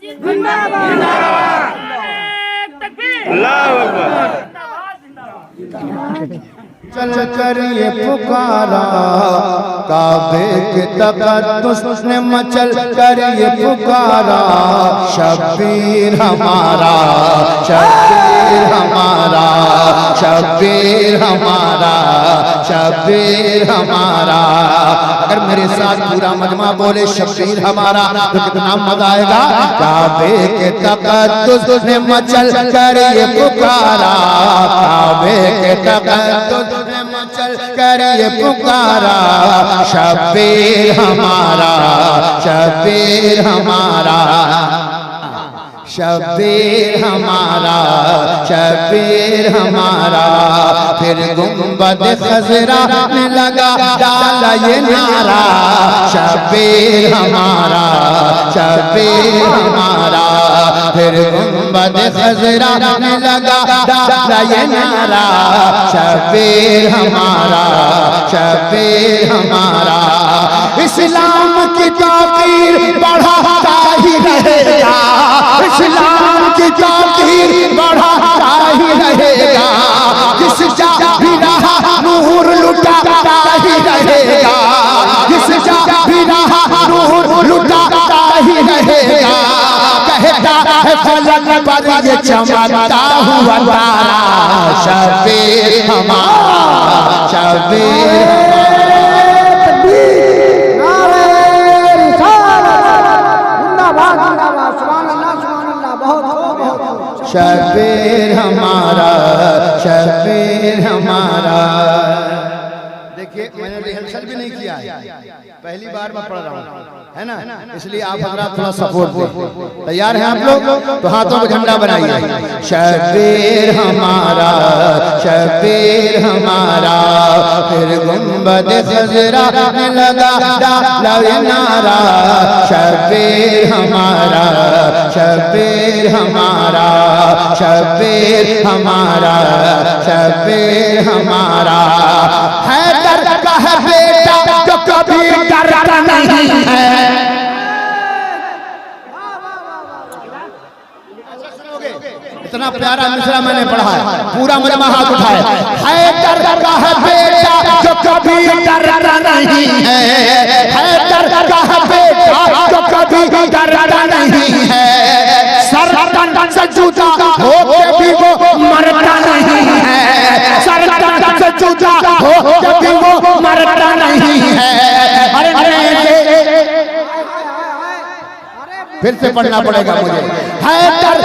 चल कर ये पुकारा काबे के तक़द्दुस ने मचल कर ये पुकारा शब्बीर हमारा शब्बीर हमारा शब्बीर हमारा शब्बीर हमारा। अगर मेरे साथ पूरा मजमा बोले शब्बीर हमारा तो कितना मजा आएगा। काबे के तक़द्दुस ने मचल कर ये पुकारा काबे के तक़द्दुस ने मचल कर ये पुकारा शब्बीर हमारा शब्बीर हमारा शब्बीर हमारा शब्बीर हमारा। फिर गुंबद खजरा में लगा डाला ये नारा शब्बीर हमारा शब्बीर हमारा। फिर गुंबद खजरा में लगा डाला ये नारा शब्बीर हमारा शब्बीर हमारा। इस्लाम की ताकीर बढ़ाता ही रहेगा इस्लाम की ताकीर बढ़ाता ही रहेगा। जिस जा भी रहा नूर लुटाता ही रहेगा जिस जा भी रहा नूर लुटाता ही रहेगा। कहता है फलक पर ये चमकता हुआ तारा शब्बीर हमारा शब्बीर शब्बीर हमारा शब्बीर हमारा। देखिए मैंने रिहर्सल भी नहीं किया है पहली बार मैं पढ़ रहा हूँ है ना इसलिए आप हमारा थोड़ा सपोर्ट दें। तैयार हैं आप लोग तो हाथों को झंडा बनाइए। शब्बीर हमारा शब्बीर हमारा। फिर गुंबद खजरा में लगा डाला ये नारा शब्बीर हमारा शब्बीर हमारा शब्बीर हमारा शब्बीर हमारा। हैदर का है बेटा जो कभी डरता नहीं है। इतना प्यारा मिसरा मैंने पढ़ा है पूरा मजमा हाथ उठाए। हैदर का है बेटा जो कभी डरता नहीं है हैदर का है बेटा जो कभी डरता नहीं है। सरतन से जुदा होके भी वो मरता नहीं है सरतन से जुदा होके भी वो मरता नहीं है। अरे फिर से पढ़ना पड़ेगा मुझे। हैदर